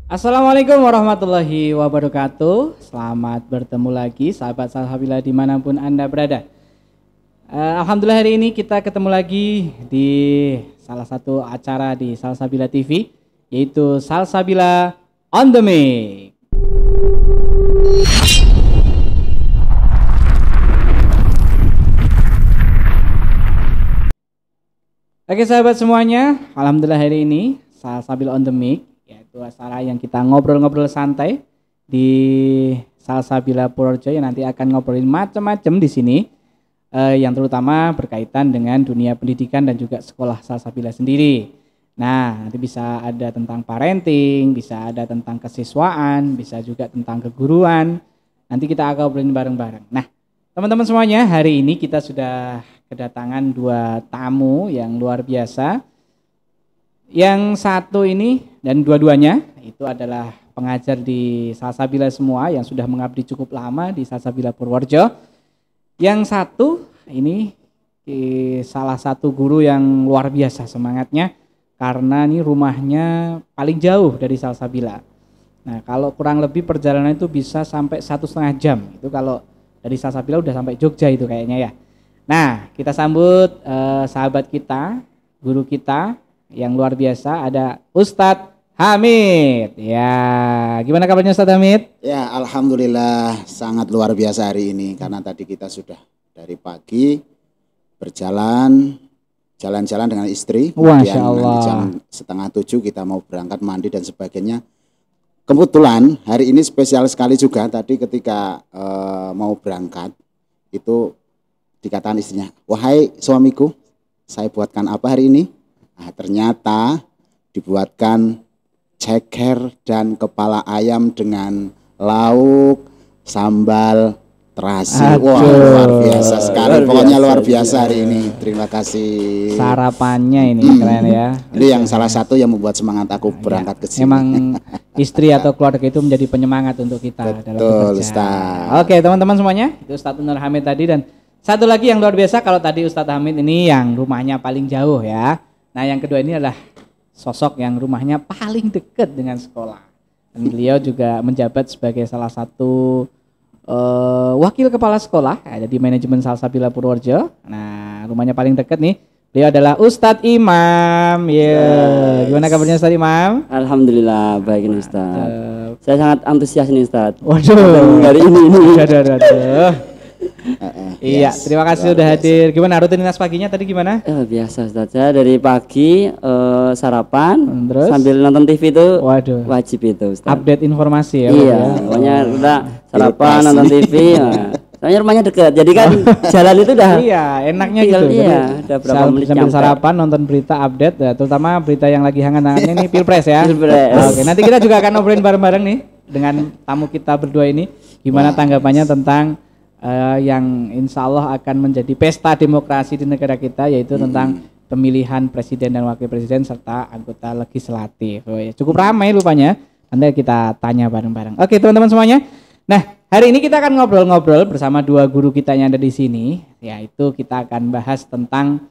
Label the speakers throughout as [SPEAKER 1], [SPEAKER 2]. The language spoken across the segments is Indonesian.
[SPEAKER 1] Assalamualaikum warahmatullahi wabarakatuh. Selamat bertemu lagi sahabat Salsabila dimanapun Anda berada. Alhamdulillah hari ini kita ketemu lagi di salah satu acara di Salsabila TV, yaitu Salsabila on the Mic. Oke sahabat semuanya, alhamdulillah hari ini Salsabila on the Mic, yaitu acara yang kita ngobrol-ngobrol santai di Salsabila Purworejo yang nanti akan ngobrolin macam-macam di sini, yang terutama berkaitan dengan dunia pendidikan dan juga sekolah Salsabila sendiri. Nah, nanti bisa ada tentang parenting, bisa ada tentang kesiswaan, bisa juga tentang keguruan. Nanti kita akan ngobrolin bareng-bareng. Nah, teman-teman semuanya, hari ini kita sudah kedatangan dua tamu yang luar biasa. Yang satu ini dan dua-duanya itu adalah pengajar di Salsabila semua yang sudah mengabdi cukup lama di Salsabila Purworejo. Yang satu ini salah satu guru yang luar biasa semangatnya karena ini rumahnya paling jauh dari Salsabila. Nah, kalau kurang lebih perjalanan itu bisa sampai 1,5 jam. Itu kalau dari Salsabila udah sampai Jogja itu kayaknya ya. Nah, kita sambut sahabat kita, guru kita yang luar biasa, ada Ustadz Hamid. Ya, gimana kabarnya Ustadz Hamid?
[SPEAKER 2] Ya, alhamdulillah sangat luar biasa hari ini karena tadi kita sudah dari pagi jalan-jalan dengan istri.
[SPEAKER 1] Masya Allah.
[SPEAKER 2] Nanti jam 6:30 kita mau berangkat mandi dan sebagainya. Kebetulan hari ini spesial sekali juga. Tadi ketika mau berangkat itu dikatakan istrinya, "Wahai suamiku, saya buatkan apa hari ini?" Nah, ternyata dibuatkan ceker dan kepala ayam dengan lauk sambal terasi. Wah, luar biasa sekali. Pokoknya luar biasa hari ini. Terima kasih.
[SPEAKER 1] Sarapannya ini keren ya.
[SPEAKER 2] Ini yang salah satu yang membuat semangat aku berangkat ke sini.
[SPEAKER 1] Memang istri atau keluarga itu menjadi penyemangat untuk kita dalam bekerja.
[SPEAKER 2] Ustaz.
[SPEAKER 1] Oke, teman-teman semuanya, itu Ustadz Nur Hamid tadi, dan satu lagi yang luar biasa kalau tadi Ustadz Hamid ini yang rumahnya paling jauh ya. Nah, yang kedua ini adalah sosok yang rumahnya paling dekat dengan sekolah. Dan beliau juga menjabat sebagai salah satu wakil kepala sekolah ada di manajemen Salsabila Purworejo. Nah, rumahnya paling dekat nih. Beliau adalah Ustadz Imam. Gimana kabarnya Ustadz Imam?
[SPEAKER 3] Alhamdulillah baik nih Ustadz. Saya sangat antusias nih Ustadz.
[SPEAKER 1] Waduh.
[SPEAKER 3] Hari ini.
[SPEAKER 1] Aduh. Iya, terima kasih sudah hadir. Gimana rutinitas paginya tadi gimana?
[SPEAKER 3] Biasa Ustadz, saya dari pagi sarapan,
[SPEAKER 1] terus
[SPEAKER 3] sambil nonton TV itu
[SPEAKER 1] waduh,
[SPEAKER 3] wajib itu Ustadz.
[SPEAKER 1] Update informasi ya.
[SPEAKER 3] Iya, pokoknya udah sarapan nonton TV. Soalnya rumahnya dekat, jadi kan jalan itu udah.
[SPEAKER 1] Iya, enaknya gitu.
[SPEAKER 3] Iya, udah berapa menit
[SPEAKER 1] sambil sarapan nonton berita update, ya, terutama berita yang lagi hangat-hangatnya ini Pilpres ya.
[SPEAKER 3] Pilpres.
[SPEAKER 1] Oke, nanti kita juga akan ngobrolin bareng-bareng nih dengan tamu kita berdua ini. Gimana tanggapannya tentang yang insya Allah akan menjadi pesta demokrasi di negara kita, yaitu tentang pemilihan presiden dan wakil presiden serta anggota legislatif. Cukup ramai rupanya, nanti kita tanya bareng-bareng. Oke teman-teman semuanya, nah hari ini kita akan ngobrol-ngobrol bersama dua guru kita yang ada di sini, yaitu kita akan bahas tentang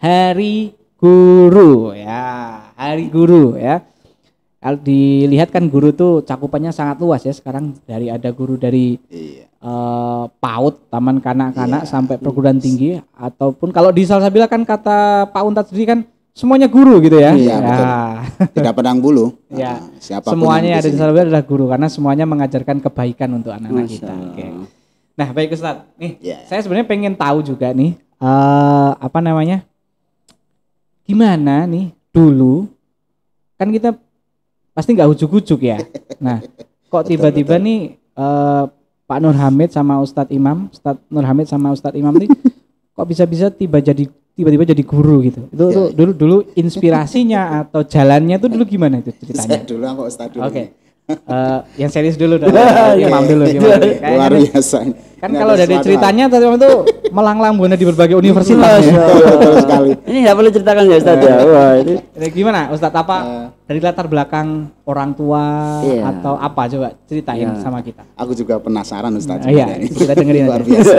[SPEAKER 1] Hari Guru ya, Hari Guru ya. Kalau dilihat kan guru tuh cakupannya sangat luas ya sekarang, dari ada guru dari PAUD, taman kanak-kanak sampai perguruan tinggi, ataupun kalau di Salsabila kan kata Pak Untat sendiri kan semuanya guru gitu ya.
[SPEAKER 2] Iya, betul. Tidak pandang bulu.
[SPEAKER 1] Ya,
[SPEAKER 2] siapapun
[SPEAKER 1] semuanya yang ada di Salsabila adalah guru karena semuanya mengajarkan kebaikan untuk anak-anak kita. Oke. Nah, baik Ustadz. Nih, saya sebenarnya pengen tahu juga nih gimana nih dulu kan kita pasti nggak ujuk-ujuk ya. Nah, kok tiba-tiba nih Pak Nur Hamid sama Ustadz Imam, Ustadz Nur Hamid sama Ustadz Imam nih kok bisa-bisa tiba-tiba jadi guru gitu. Itu dulu inspirasinya atau jalannya tuh dulu gimana itu ceritanya?
[SPEAKER 2] Saya dulu apa Ustadz dulu?
[SPEAKER 1] Oke. Yang serius dulu dong. Imam dulu gimana?
[SPEAKER 2] Luar biasa.
[SPEAKER 1] Kan kalau dari ceritanya tadi itu melanglang buana di berbagai universitas.
[SPEAKER 2] Betul sekali.
[SPEAKER 3] Ini nggak perlu ceritakan ya Ustadz ya. Wah, ini
[SPEAKER 1] gimana Ustadz, apa dari latar belakang orang tua atau apa, coba ceritain sama kita.
[SPEAKER 2] Aku juga penasaran Ustadz.
[SPEAKER 1] Iya, kita dengerin
[SPEAKER 2] luar
[SPEAKER 1] aja.
[SPEAKER 2] biasa.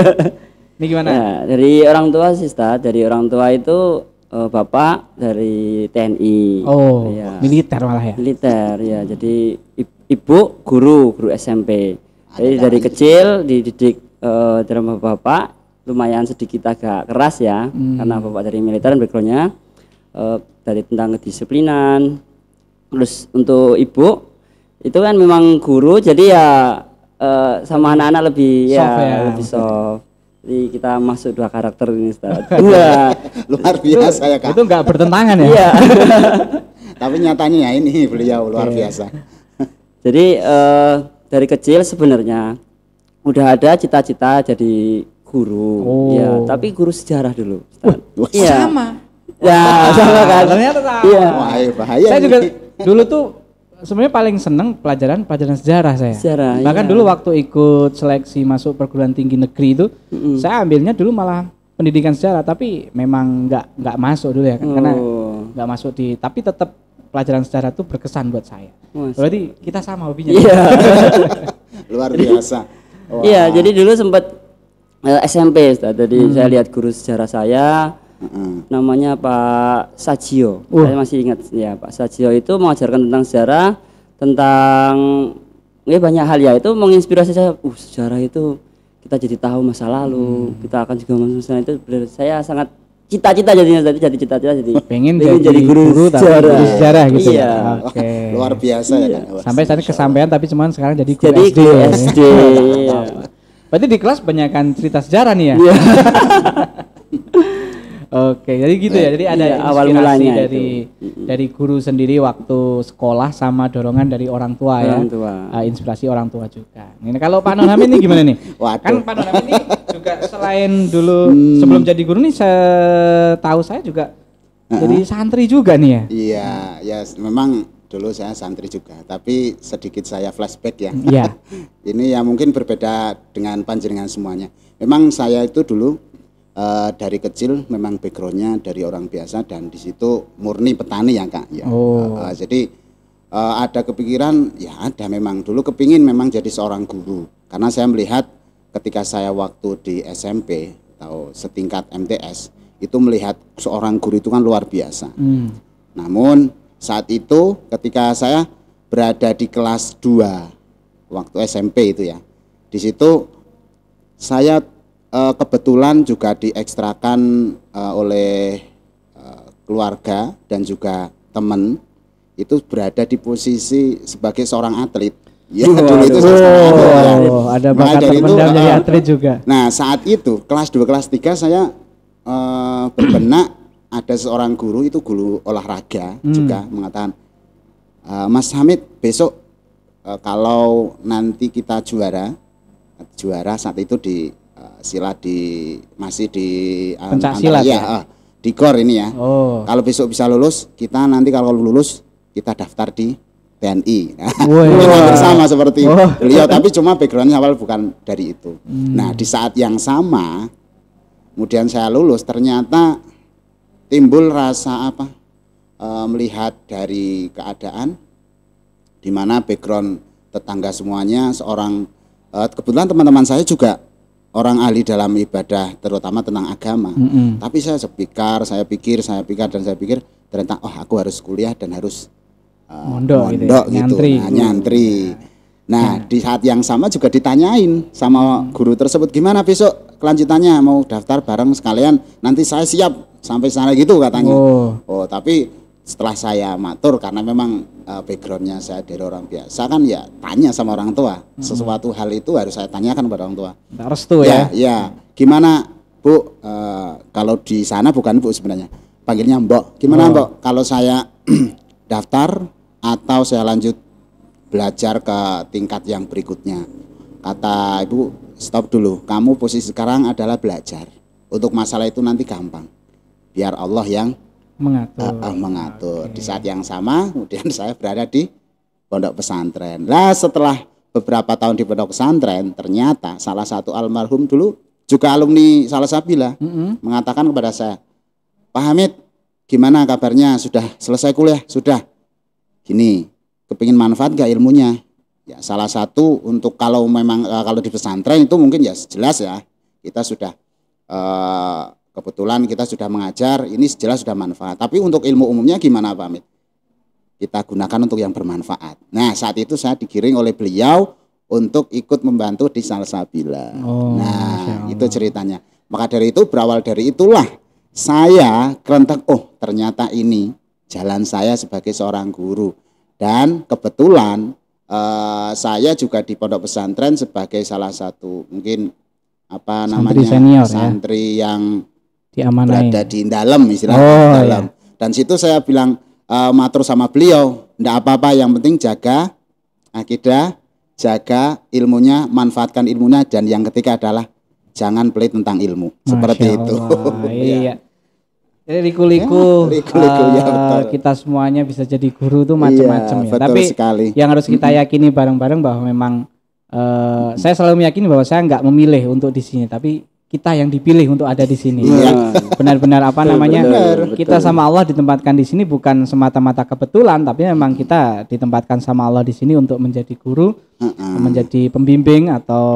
[SPEAKER 1] Ini gimana?
[SPEAKER 3] Ya, dari orang tua sih Ustadz, dari orang tua itu bapak dari TNI.
[SPEAKER 1] Oh,
[SPEAKER 3] Ya,
[SPEAKER 1] militer malah ya.
[SPEAKER 3] militer ya. Jadi ibu guru SMP. Jadi dari kecil dididik dalam bapak lumayan sedikit agak keras ya, karena bapak dari militer backgroundnya dari tentang kedisiplinan. Terus untuk ibu itu kan memang guru, jadi ya sama anak-anak lebih
[SPEAKER 1] Soft ya.
[SPEAKER 3] lebih soft. Jadi kita masuk 2 karakter ini, Ustaz. 2.
[SPEAKER 2] Luar biasa ya Kak.
[SPEAKER 1] Itu nggak bertentangan ya?
[SPEAKER 3] Iya.
[SPEAKER 2] Tapi nyatanya ya ini beliau luar biasa.
[SPEAKER 3] Jadi dari kecil sebenarnya udah ada cita-cita jadi guru.
[SPEAKER 1] Oh.
[SPEAKER 3] Ya, tapi guru sejarah dulu, Ustaz.
[SPEAKER 2] Wah,
[SPEAKER 3] Iya.
[SPEAKER 1] Sama.
[SPEAKER 3] Ya, sama kan.
[SPEAKER 1] Ternyata sama.
[SPEAKER 3] Iya.
[SPEAKER 2] Wah, bahaya
[SPEAKER 1] Saya
[SPEAKER 2] ini.
[SPEAKER 1] juga dulu tuh sebenarnya paling seneng pelajaran sejarah saya.
[SPEAKER 3] Sejarah,
[SPEAKER 1] Bahkan
[SPEAKER 3] iya.
[SPEAKER 1] dulu waktu ikut seleksi masuk perguruan tinggi negeri itu, saya ambilnya dulu malah pendidikan sejarah, tapi memang nggak masuk dulu ya kan, karena nggak masuk di, tapi tetap pelajaran sejarah tuh berkesan buat saya.
[SPEAKER 3] Mas.
[SPEAKER 1] Berarti kita sama hobinya.
[SPEAKER 3] Iya.
[SPEAKER 2] Luar biasa. Wah.
[SPEAKER 3] Iya, jadi dulu sempat SMP, Ustaz. Jadi saya lihat guru sejarah saya namanya Pak Sajio. Saya masih ingat ya, Pak Sajio itu mengajarkan tentang sejarah, tentang banyak hal ya, itu menginspirasi saya. Sejarah itu kita jadi tahu masa lalu, kita akan juga masa itu. Saya sangat cita-cita jadinya, jadi cita-cita jadi
[SPEAKER 1] pengen jadi guru tapi guru sejarah gitu
[SPEAKER 3] Iya.
[SPEAKER 1] ya. Oke.
[SPEAKER 2] Luar biasa ya kan. Wah,
[SPEAKER 1] Sampai saat ini kesampaian, tapi cuman sekarang jadi guru
[SPEAKER 3] jadi
[SPEAKER 1] SD.
[SPEAKER 3] guru
[SPEAKER 1] ya.
[SPEAKER 3] SD. Iya.
[SPEAKER 1] Berarti di kelas banyakkan cerita sejarah nih ya.
[SPEAKER 3] Iya.
[SPEAKER 1] Oke, jadi gitu ya. Jadi ada
[SPEAKER 3] Iya, awal
[SPEAKER 1] inspirasi
[SPEAKER 3] mulanya
[SPEAKER 1] dari guru sendiri waktu sekolah sama dorongan dari orang tua ya.
[SPEAKER 3] Orang tua.
[SPEAKER 1] Inspirasi orang tua juga. Ini kalau Pak Nur Hamid ini gimana nih?
[SPEAKER 2] Waduh.
[SPEAKER 1] Kan Pak Nur Hamid ini juga selain dulu sebelum jadi guru nih, tahu saya juga jadi santri juga nih ya.
[SPEAKER 2] Iya, ya memang dulu saya santri juga, tapi sedikit saya flashback ya.
[SPEAKER 1] Iya.
[SPEAKER 2] Ini ya mungkin berbeda dengan panjenengan semuanya. Memang saya itu dulu dari kecil memang backgroundnya dari orang biasa, dan di situ murni petani ya Kak. Ya.
[SPEAKER 1] Oh.
[SPEAKER 2] Jadi ada kepikiran, ya ada memang dulu kepingin memang jadi seorang guru, karena saya melihat ketika saya waktu di SMP atau setingkat MTS itu melihat seorang guru itu kan luar biasa. Namun saat itu ketika saya berada di kelas 2 waktu SMP itu ya, di situ saya kebetulan juga diekstrakan oleh keluarga dan juga teman, itu berada di posisi sebagai seorang atlet. Ya, dulu itu
[SPEAKER 1] Ada bakat terpendam jadi atlet juga.
[SPEAKER 2] Nah, saat itu kelas 2 kelas 3 saya berbenak, ada seorang guru itu guru olahraga juga mengatakan, Mas Hamid, besok kalau nanti kita juara saat itu di silat masih di
[SPEAKER 1] pencaksilat
[SPEAKER 2] ya, di GOR ini ya.
[SPEAKER 1] Oh.
[SPEAKER 2] Kalau besok bisa lulus, kita nanti kalau lulus kita daftar di TNI.
[SPEAKER 1] Wah.
[SPEAKER 2] Sama seperti beliau, tapi cuma backgroundnya awal bukan dari itu. Nah, di saat yang sama kemudian saya lulus, ternyata timbul rasa melihat dari keadaan di mana background tetangga semuanya seorang kebetulan teman-teman saya juga orang ahli dalam ibadah, terutama tentang agama. Tapi saya pikir ternyata aku harus kuliah dan harus mondok gitu. Nyantri. Nah, di saat yang sama juga ditanyain sama guru tersebut, gimana besok kelanjutannya, mau daftar bareng sekalian, nanti saya siap sampai sana gitu katanya. Tapi setelah saya matur, karena memang backgroundnya saya dari orang biasa kan, ya tanya sama orang tua. Sesuatu hal itu harus saya tanyakan kepada orang tua.
[SPEAKER 1] Restu ya?
[SPEAKER 2] Ya, gimana Bu, kalau di sana bukan Bu sebenarnya, panggilnya Mbok. Gimana Mbok, kalau saya daftar atau saya lanjut belajar ke tingkat yang berikutnya? Kata ibu, stop dulu, kamu posisi sekarang adalah belajar. Untuk masalah itu nanti gampang, biar Allah yang mengatur. Di saat yang sama kemudian saya berada di pondok pesantren. Nah, setelah beberapa tahun di pondok pesantren, ternyata salah satu almarhum dulu juga alumni Salsabila mengatakan kepada saya, Pak Hamid, gimana kabarnya, sudah selesai kuliah? Sudah. Gini, kepingin manfaat gak ilmunya? Ya, salah satu untuk kalau memang kalau di pesantren itu mungkin ya jelas ya, kita sudah kebetulan kita sudah mengajar, ini jelas sudah manfaat. Tapi untuk ilmu umumnya gimana Pak Amit? Kita gunakan untuk yang bermanfaat. Nah, saat itu saya digiring oleh beliau untuk ikut membantu di Salsabila. Nah, itu ceritanya. Maka dari itu, berawal dari itulah saya kerentek, oh ternyata ini jalan saya sebagai seorang guru. Dan kebetulan saya juga di pondok pesantren sebagai salah satu mungkin
[SPEAKER 1] santri senior,
[SPEAKER 2] santri yang
[SPEAKER 1] diamanai,
[SPEAKER 2] berada di dalam istilahnya dalam. Ya. Dan situ saya bilang matur sama beliau, enggak apa-apa, yang penting jaga akidah, jaga ilmunya, manfaatkan ilmunya, dan yang ketiga adalah jangan pelit tentang ilmu. Seperti itu.
[SPEAKER 1] Iya. Jadi liku-liku ya, kita semuanya bisa jadi guru tuh macam-macam ya. Tapi
[SPEAKER 2] sekali.
[SPEAKER 1] Yang harus kita yakini bareng-bareng bahwa memang saya selalu meyakini bahwa saya nggak memilih untuk di sini, tapi kita yang dipilih untuk ada di sini. Benar-benar kita sama Allah ditempatkan di sini bukan semata-mata kebetulan, tapi memang kita ditempatkan sama Allah di sini untuk menjadi guru, menjadi pembimbing atau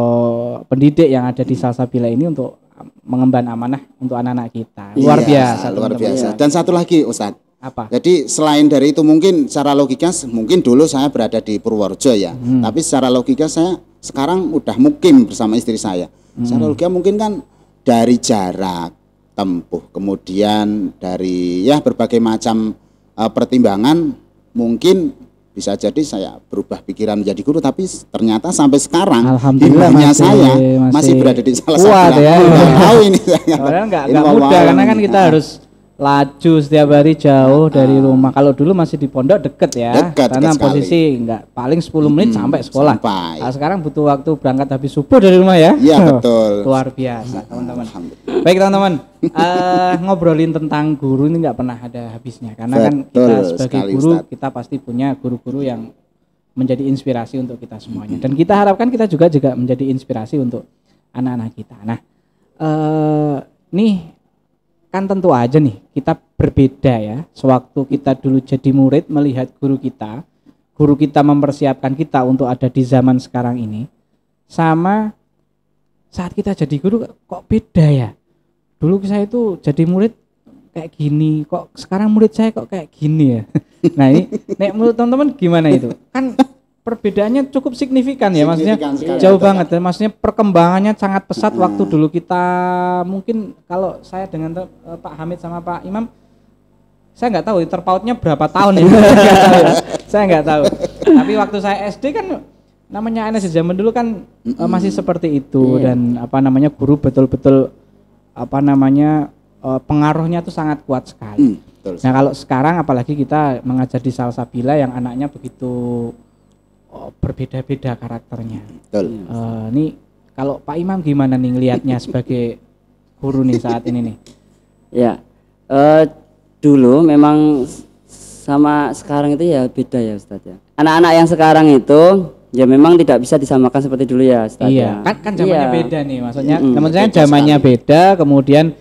[SPEAKER 1] pendidik yang ada di Salsabila ini untuk mengemban amanah untuk anak-anak kita. Luar biasa.
[SPEAKER 2] Dan satu lagi Ustadz.
[SPEAKER 1] Apa?
[SPEAKER 2] Jadi selain dari itu mungkin secara logika mungkin dulu saya berada di Purworejo ya. Tapi secara logika saya sekarang udah mukim bersama istri saya. Secara logika mungkin kan dari jarak tempuh, kemudian dari berbagai macam pertimbangan, mungkin bisa jadi saya berubah pikiran menjadi guru, tapi ternyata sampai sekarang
[SPEAKER 1] alhamdulillah
[SPEAKER 2] saya masih berada di salah satu
[SPEAKER 1] ya.
[SPEAKER 2] Tahu ini
[SPEAKER 1] nggak mudah karena kan kita harus laju setiap hari jauh dari rumah. Kalau dulu masih di pondok deket ya, karena posisi nggak paling 10 menit sampai sekolah. Nah, sekarang butuh waktu berangkat habis subuh dari rumah ya.
[SPEAKER 2] Iya betul.
[SPEAKER 1] Luar biasa teman-teman. Baik teman-teman, ngobrolin tentang guru ini nggak pernah ada habisnya, karena kan kita sebagai guru kita pasti punya guru-guru yang menjadi inspirasi untuk kita semuanya, dan kita harapkan kita juga menjadi inspirasi untuk anak-anak kita. Nah, nih kan tentu aja nih kita berbeda ya. Sewaktu kita dulu jadi murid melihat guru kita mempersiapkan kita untuk ada di zaman sekarang ini, sama saat kita jadi guru kok beda ya. Dulu saya itu jadi murid kayak gini, kok sekarang murid saya kok kayak gini ya. Nah ini menurut teman-teman gimana itu? Kan perbedaannya cukup signifikan ya, maksudnya jauh banget. Dan maksudnya perkembangannya sangat pesat. Waktu dulu kita mungkin kalau saya dengan Pak Hamid sama Pak Imam, saya nggak tahu terpautnya berapa tahun ya. Saya nggak tahu. Tapi waktu saya SD kan namanya anak zaman dulu kan masih seperti itu, dan guru betul-betul pengaruhnya tuh sangat kuat sekali. Nah kalau sekarang apalagi kita mengajar di Salsabila yang anaknya begitu berbeda-beda karakternya. Nih kalau Pak Imam gimana nih ngelihatnya sebagai guru nih saat ini nih?
[SPEAKER 3] Ya, dulu memang sama sekarang itu ya beda ya Ustadz ya. Anak-anak yang sekarang itu ya memang tidak bisa disamakan seperti dulu ya Ustadz.
[SPEAKER 1] Iya, kan zamannya beda nih, maksudnya teman-teman zamannya beda, kemudian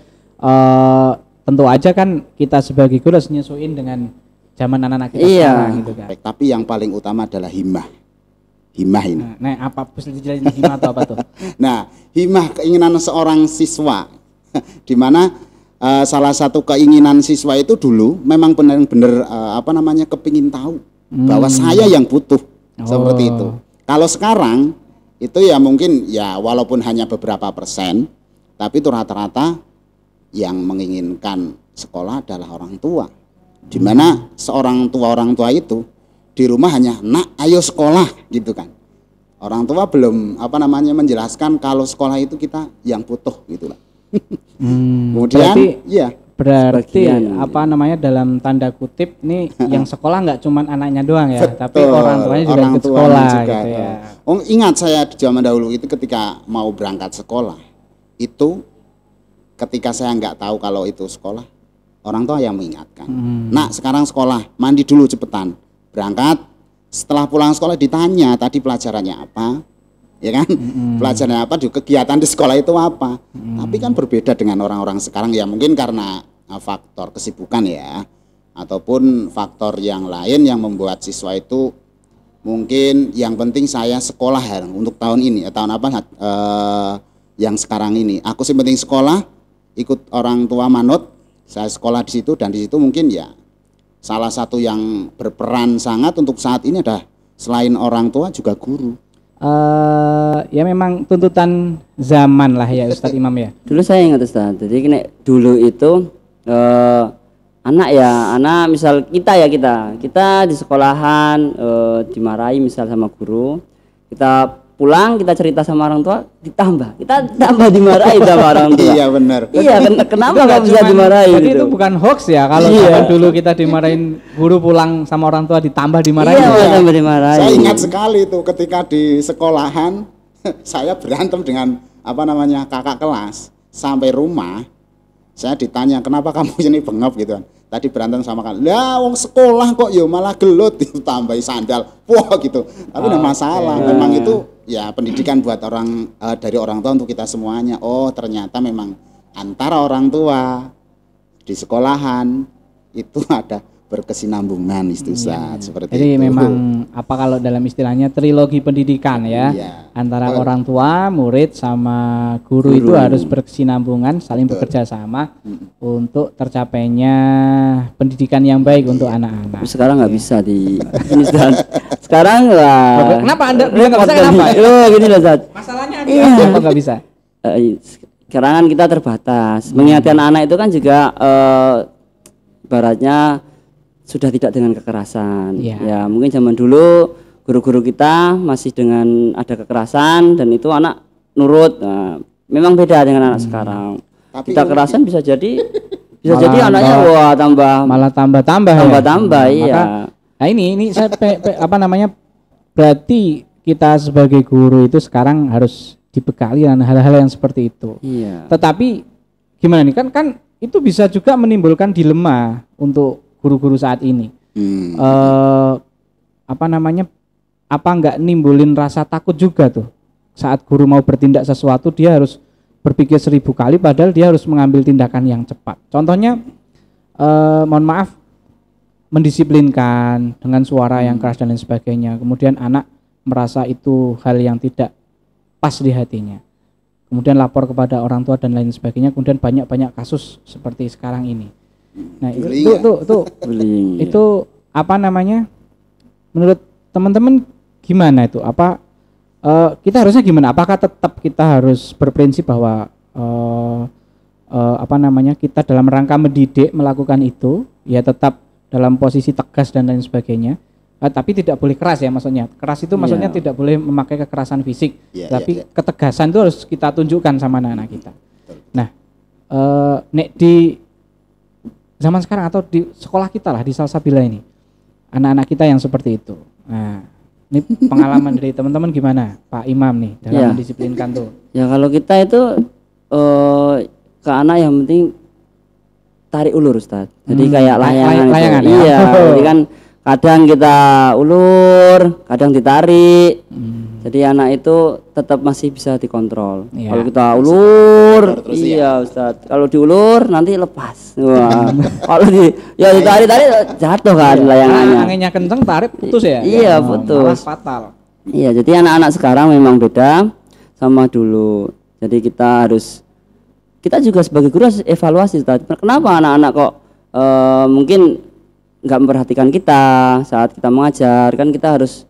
[SPEAKER 1] tentu aja kan kita sebagai guru harus nyesuaiin dengan zaman anak-anak kita sekarang gitu kan.
[SPEAKER 2] Tapi yang paling utama adalah himmah ini.
[SPEAKER 1] Nah, apa bisa dijelasin himmah atau apa tuh?
[SPEAKER 2] Nah, himmah keinginan seorang siswa, di mana salah satu keinginan siswa itu dulu memang benar-benar kepingin tahu bahwa saya yang butuh. Seperti itu. Kalau sekarang itu ya mungkin ya walaupun hanya beberapa persen, tapi itu rata-rata yang menginginkan sekolah adalah orang tua. Di mana orang tua itu di rumah hanya nak ayo sekolah gitu kan. Orang tua belum menjelaskan kalau sekolah itu kita yang butuh gitulah. Kemudian
[SPEAKER 1] berarti dalam tanda kutip nih yang sekolah nggak cuma anaknya doang ya, tapi orang tuanya juga ikut sekolah juga, gitu ya.
[SPEAKER 2] Ingat saya di zaman dahulu itu ketika mau berangkat sekolah itu, ketika saya nggak tahu kalau itu sekolah, orang tua yang mengingatkan. Nak sekarang sekolah, mandi dulu cepetan, berangkat. Setelah pulang sekolah ditanya tadi pelajarannya apa, ya kan? Pelajarannya apa, kegiatan di sekolah itu apa. Tapi kan berbeda dengan orang-orang sekarang ya, mungkin karena faktor kesibukan ya, ataupun faktor yang lain yang membuat siswa itu mungkin yang penting saya sekolah untuk tahun ini, tahun yang sekarang ini. Aku sih penting sekolah, ikut orang tua manut, saya sekolah di situ, dan di situ mungkin ya salah satu yang berperan sangat untuk saat ini adalah selain orang tua juga guru.
[SPEAKER 1] Ya memang tuntutan zaman lah ya Ustadz Imam ya.
[SPEAKER 3] Dulu saya ingat Ustadz, jadi dulu itu anak misal kita di sekolahan dimarahi misal sama guru, kita pulang kita cerita sama orang tua kita tambah dimarahi sama orang tua.
[SPEAKER 2] Iya benar.
[SPEAKER 3] Iya kenapa nggak bisa dimarahi
[SPEAKER 1] Jadi
[SPEAKER 3] gitu.
[SPEAKER 1] itu bukan hoax ya kalau zaman dulu kita dimarahin guru pulang sama orang tua ditambah dimarahin.
[SPEAKER 3] Iya, tambah dimarahi.
[SPEAKER 2] Saya ingat sekali itu ketika di sekolahan saya berantem dengan kakak kelas, sampai rumah saya ditanya kenapa kamu ini bengap gitu kan. Tadi berantem sama kan, lah wong sekolah kok yo malah gelut ditambahi sandal, wah gitu. Tapi ada masalah, memang itu ya pendidikan buat dari orang tua untuk kita semuanya. Oh ternyata memang antara orang tua di sekolahan itu ada berkesinambungan itu seperti
[SPEAKER 1] Jadi
[SPEAKER 2] itu.
[SPEAKER 1] memang kalau dalam istilahnya trilogi pendidikan ya, antara orang tua, murid sama guru itu harus berkesinambungan, saling bekerja sama untuk tercapainya pendidikan yang baik untuk anak-anak.
[SPEAKER 3] Sekarang nggak bisa di ini sekarang lah.
[SPEAKER 1] Kenapa Anda bilang nggak bisa kenapa?
[SPEAKER 3] Gini loh Zat.
[SPEAKER 1] Masalahnya
[SPEAKER 3] Iya.
[SPEAKER 1] nggak bisa.
[SPEAKER 3] Sekarang kan kita terbatas. Mengingatkan anak itu kan juga ibaratnya sudah tidak dengan kekerasan. Ya mungkin zaman dulu guru-guru kita masih dengan ada kekerasan dan itu anak nurut. Nah, memang beda dengan anak sekarang.
[SPEAKER 2] Tapi
[SPEAKER 3] kita kekerasan bisa jadi
[SPEAKER 1] Malah
[SPEAKER 3] anaknya
[SPEAKER 1] malah tambah-tambah
[SPEAKER 3] iya.
[SPEAKER 1] Nah ini saya berarti kita sebagai guru itu sekarang harus dibekali dengan hal-hal yang seperti itu.
[SPEAKER 3] Iya.
[SPEAKER 1] Tetapi gimana nih kan itu bisa juga menimbulkan dilema untuk guru-guru saat ini. Apa nggak nimbulin rasa takut juga tuh saat guru mau bertindak sesuatu dia harus berpikir 1000 kali padahal dia harus mengambil tindakan yang cepat. Contohnya mohon maaf mendisiplinkan dengan suara yang keras dan lain sebagainya. Kemudian anak merasa itu hal yang tidak pas di hatinya. Kemudian lapor kepada orang tua dan lain sebagainya. Kemudian banyak kasus seperti sekarang ini. Nah itu menurut teman-teman gimana itu? Kita harusnya gimana? Apakah tetap kita harus berprinsip bahwa kita dalam rangka mendidik melakukan itu ya tetap dalam posisi tegas dan lain sebagainya, tapi tidak boleh keras ya maksudnya. Keras itu maksudnya tidak boleh memakai kekerasan fisik, tapi ketegasan itu harus kita tunjukkan sama anak-anak kita. Nah, di zaman sekarang atau di sekolah kita lah di Salsabila ini, anak-anak kita yang seperti itu. Nah, ini pengalaman dari teman-teman gimana, Pak Imam nih dalam mendisiplinkan tuh? Ya
[SPEAKER 3] kalau kita itu ke anak yang penting tarik ulur Ustaz. Jadi kayak layangan
[SPEAKER 1] ya?
[SPEAKER 3] Iya. Jadi kan kadang kita ulur, kadang ditarik. Jadi anak itu tetap masih bisa dikontrol. Kalau kita ulur, Ustaz. Kalau diulur nanti lepas. Wah. Kalau ditarik jatuh kan layangannya.
[SPEAKER 1] Anginnya kenceng tarik putus ya?
[SPEAKER 3] Iya, putus.
[SPEAKER 1] Malah fatal.
[SPEAKER 3] Iya, jadi anak-anak sekarang memang beda sama dulu. Jadi kita juga sebagai guru harus evaluasi Ustaz. Kenapa anak-anak kok mungkin nggak memperhatikan kita saat kita mengajar, kan kita harus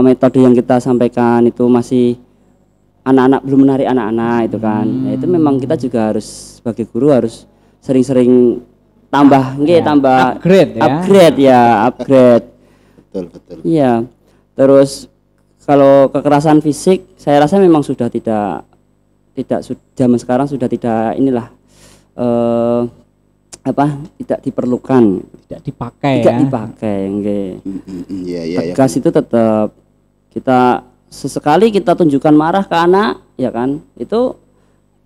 [SPEAKER 3] metode yang kita sampaikan itu masih anak-anak belum menarik anak-anak itu kan. Ya, itu memang kita juga harus sebagai guru harus sering-sering tambah upgrade.
[SPEAKER 2] Betul.
[SPEAKER 3] Iya. Terus kalau kekerasan fisik saya rasa memang sudah tidak zaman sekarang sudah tidak tidak diperlukan, tidak dipakai nggih. Tegas itu tetap kita sesekali kita tunjukkan marah ke anak ya kan, itu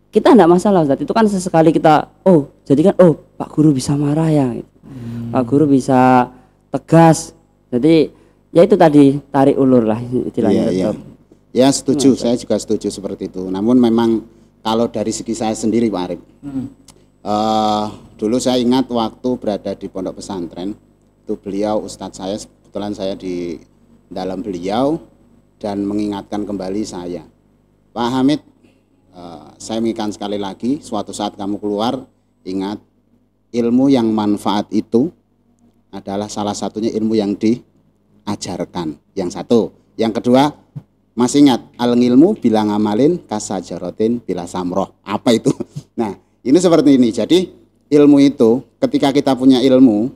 [SPEAKER 3] kita enggak masalah Ustaz. Itu kan sesekali kita jadi kan Pak Guru bisa marah ya gitu. Pak Guru bisa tegas. Jadi ya itu tadi tarik ulur lah istilahnya.
[SPEAKER 2] Ya setuju, saya juga setuju seperti itu. Namun memang kalau dari segi saya sendiri Pak Arif, dulu saya ingat waktu berada di pondok pesantren, itu beliau ustadz saya, kebetulan saya di dalam beliau dan mengingatkan kembali saya, Pak Hamid, saya mengingatkan sekali lagi, suatu saat kamu keluar, ingat ilmu yang manfaat itu adalah salah satunya ilmu yang diajarkan. Yang satu. Yang kedua, masih ingat, al-ilmu bila ngamalin kasajarotin bila samroh. Apa itu? Nah, ini seperti ini. Jadi ilmu itu ketika kita punya ilmu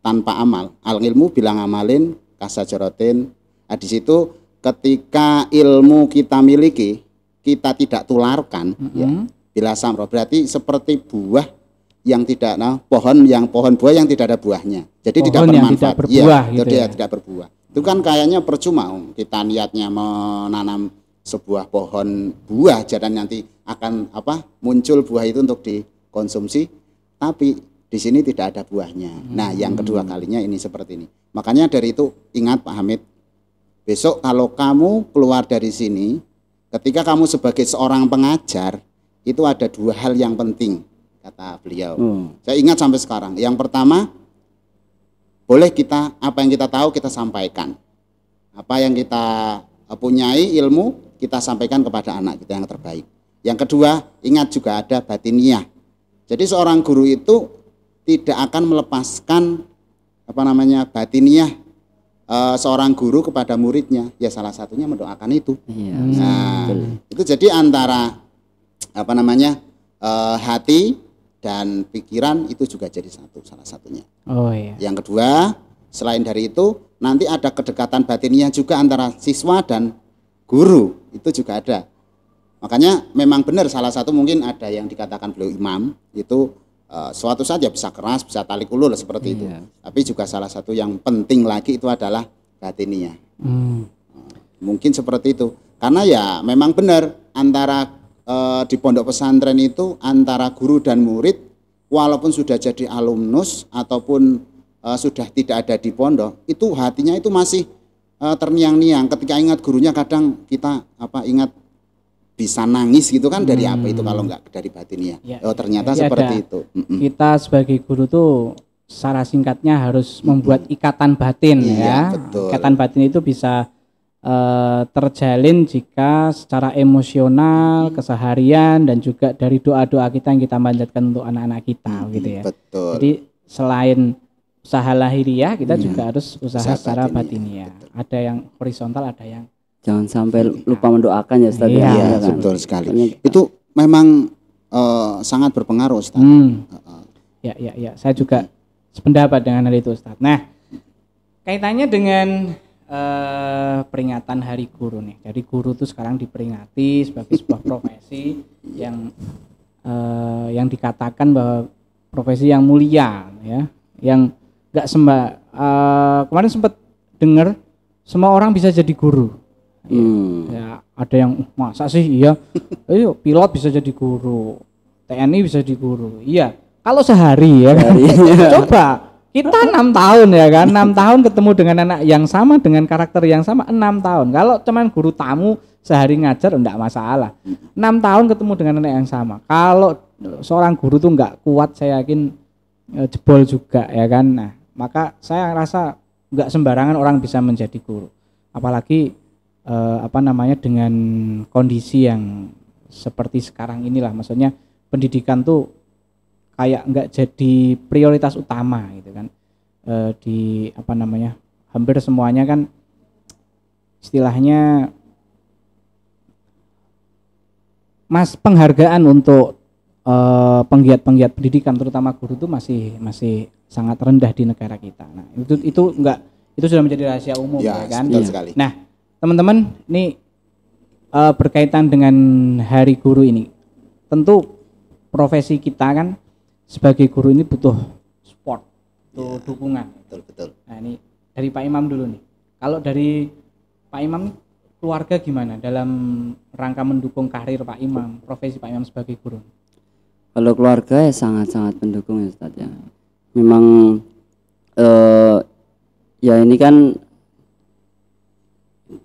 [SPEAKER 2] tanpa amal, al-ilmu bila ngamalin kasajarotin. Nah, di situ ketika ilmu kita miliki, kita tidak tularkan, ya, bila samroh berarti seperti buah yang tidak, pohon buah yang tidak ada buahnya. Jadi
[SPEAKER 1] Pohon
[SPEAKER 2] tidak bermanfaat.
[SPEAKER 1] tidak berbuah,
[SPEAKER 2] Ya,
[SPEAKER 1] gitu ya.
[SPEAKER 2] tidak berbuah. Itu kan kayaknya percuma kita niatnya menanam sebuah pohon buah dan nanti akan muncul buah itu untuk dikonsumsi, tapi di sini tidak ada buahnya. Nah, yang kedua kalinya ini seperti ini. Makanya dari itu ingat Pak Hamid, besok kalau kamu keluar dari sini, ketika kamu sebagai seorang pengajar, itu ada dua hal yang penting, kata beliau. Saya ingat sampai sekarang. Yang pertama, boleh kita, apa yang kita tahu kita sampaikan. Apa yang kita punyai ilmu, kita sampaikan kepada anak kita yang terbaik. Yang kedua, ingat juga ada batiniah. Jadi seorang guru itu tidak akan melepaskan batiniah seorang guru kepada muridnya. Ya salah satunya mendoakan itu. Nah, itu jadi antara hati dan pikiran itu juga jadi salah satunya.
[SPEAKER 1] Oh iya.
[SPEAKER 2] Yang kedua, selain dari itu nanti ada kedekatan batiniah juga antara siswa dan guru, itu juga ada. Makanya memang benar salah satu mungkin ada yang dikatakan beliau imam itu suatu saat ya bisa keras, bisa tarik ulur seperti itu. Tapi juga salah satu yang penting lagi itu adalah batiniah. Mungkin seperti itu. Karena ya memang benar antara di pondok pesantren itu antara guru dan murid walaupun sudah jadi alumnus ataupun sudah tidak ada di pondok, itu hatinya itu masih terniang-niang. Ketika ingat gurunya kadang kita ingat bisa nangis gitu kan, dari apa itu kalau enggak dari batinnya. Ternyata seperti itu.
[SPEAKER 1] Kita sebagai guru tuh secara singkatnya harus membuat ikatan batin, ya.
[SPEAKER 2] Betul.
[SPEAKER 1] Ikatan batin itu bisa terjalin jika secara emosional, keseharian dan juga dari doa-doa kita yang kita panjatkan untuk anak-anak kita, gitu ya.
[SPEAKER 2] Betul.
[SPEAKER 1] Jadi selain usaha lahiriah, kita juga harus usaha secara batiniah. Ada yang horizontal, ada yang
[SPEAKER 3] jangan sampai lupa mendoakan ya Ustaz.
[SPEAKER 2] Iya, betul sekali. Itu memang sangat berpengaruh Ustaz.
[SPEAKER 1] Ya, saya juga sependapat dengan hal itu Ustaz. Nah, kaitannya dengan peringatan Hari Guru nih. Jadi guru itu sekarang diperingati sebagai sebuah profesi yang dikatakan bahwa profesi yang mulia, ya, yang nggak kemarin sempat dengar semua orang bisa jadi guru. Ya, ada yang masa sih iya, pilot bisa jadi guru, TNI bisa jadi guru. Iya, kalau sehari ya kan. Coba kita 6 tahun ya kan, 6 tahun ketemu dengan anak yang sama dengan karakter yang sama 6 tahun. Kalau cuman guru tamu sehari ngajar enggak masalah. 6 tahun ketemu dengan anak yang sama. Kalau seorang guru tuh enggak kuat, saya yakin jebol juga ya kan. Nah, maka saya rasa enggak sembarangan orang bisa menjadi guru. Apalagi dengan kondisi yang seperti sekarang inilah, maksudnya pendidikan tuh kayak nggak jadi prioritas utama gitu kan, hampir semuanya kan istilahnya penghargaan untuk penggiat-penggiat pendidikan terutama guru itu masih sangat rendah di negara kita. Nah, itu sudah menjadi rahasia umum ya kan.
[SPEAKER 2] Sekali.
[SPEAKER 1] Nah, teman-teman, ini berkaitan dengan Hari Guru ini, tentu profesi kita kan sebagai guru ini butuh support, butuh dukungan.
[SPEAKER 2] Betul.
[SPEAKER 1] Nah, ini dari Pak Imam dulu nih. Kalau dari Pak Imam, keluarga gimana dalam rangka mendukung karir Pak Imam, profesi Pak Imam sebagai guru?
[SPEAKER 3] Kalau keluarga ya sangat-sangat mendukung ya Ustaz ya. Memang ya ini kan